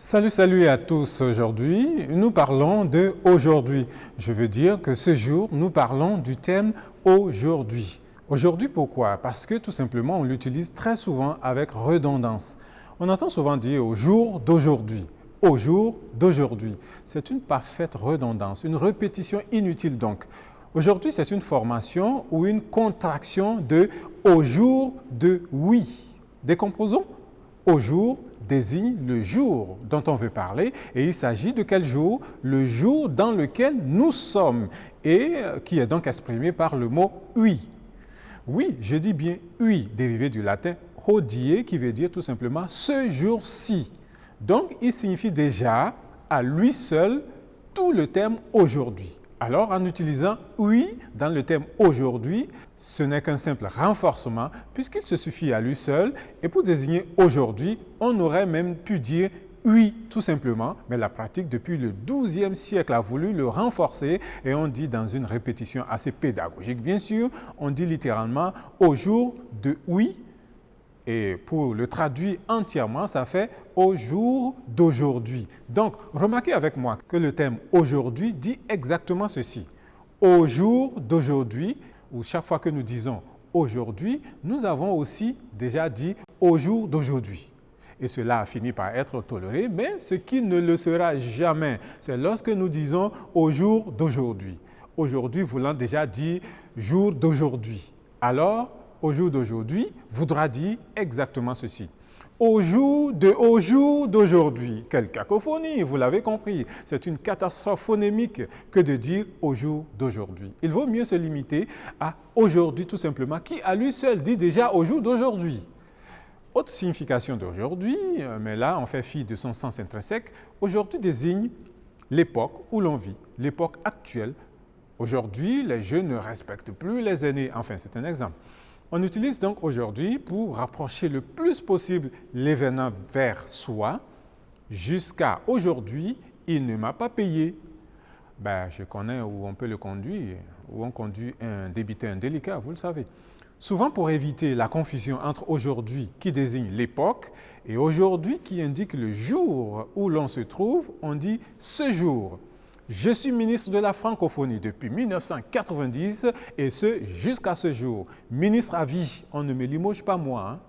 Salut à tous. Aujourd'hui, nous parlons de aujourd'hui. Je veux dire que ce jour, nous parlons du thème aujourd'hui. Aujourd'hui, pourquoi? Parce que tout simplement, on l'utilise très souvent avec redondance. On entend souvent dire au jour d'aujourd'hui. Au jour d'aujourd'hui. C'est une parfaite redondance, une répétition inutile donc. Aujourd'hui, c'est une formation ou une contraction de au jour de oui. Décomposons. Au jour désigne le jour dont on veut parler et il s'agit de quel jour? Le jour dans lequel nous sommes et qui est donc exprimé par le mot oui. Oui, je dis bien oui, dérivé du latin hodie qui veut dire tout simplement ce jour-ci. Donc, il signifie déjà à lui seul tout le terme aujourd'hui. Alors, en utilisant oui dans le terme aujourd'hui, ce n'est qu'un simple renforcement puisqu'il se suffit à lui seul et pour désigner aujourd'hui, on aurait même pu dire oui tout simplement, mais la pratique depuis le XIIe siècle a voulu le renforcer et on dit dans une répétition assez pédagogique bien sûr, on dit littéralement au jour de oui. Et pour le traduire entièrement, ça fait au jour d'aujourd'hui. Donc, remarquez avec moi que le terme aujourd'hui dit exactement ceci. Au jour d'aujourd'hui, ou chaque fois que nous disons aujourd'hui, nous avons aussi déjà dit au jour d'aujourd'hui. Et cela a fini par être toléré, mais ce qui ne le sera jamais, c'est lorsque nous disons au jour d'aujourd'hui. Aujourd'hui voulant déjà dire jour d'aujourd'hui. Alors, au jour d'aujourd'hui voudra dire exactement ceci. Au jour d'aujourd'hui, quelle cacophonie, vous l'avez compris, c'est une catastrophe phonémique que de dire au jour d'aujourd'hui. Il vaut mieux se limiter à aujourd'hui tout simplement, qui à lui seul dit déjà au jour d'aujourd'hui. Autre signification d'aujourd'hui, mais là on fait fi de son sens intrinsèque, aujourd'hui désigne l'époque où l'on vit, l'époque actuelle. Aujourd'hui, les jeunes ne respectent plus les aînés, enfin c'est un exemple. On utilise donc aujourd'hui pour rapprocher le plus possible l'événement vers soi. Jusqu'à aujourd'hui, il ne m'a pas payé. Je connais où on peut le conduire, où on conduit un débiteur indélicat, vous le savez. Souvent pour éviter la confusion entre aujourd'hui qui désigne l'époque et aujourd'hui qui indique le jour où l'on se trouve, on dit ce jour. Je suis ministre de la francophonie depuis 1990 et ce jusqu'à ce jour. Ministre à vie, on ne me limoge pas moi.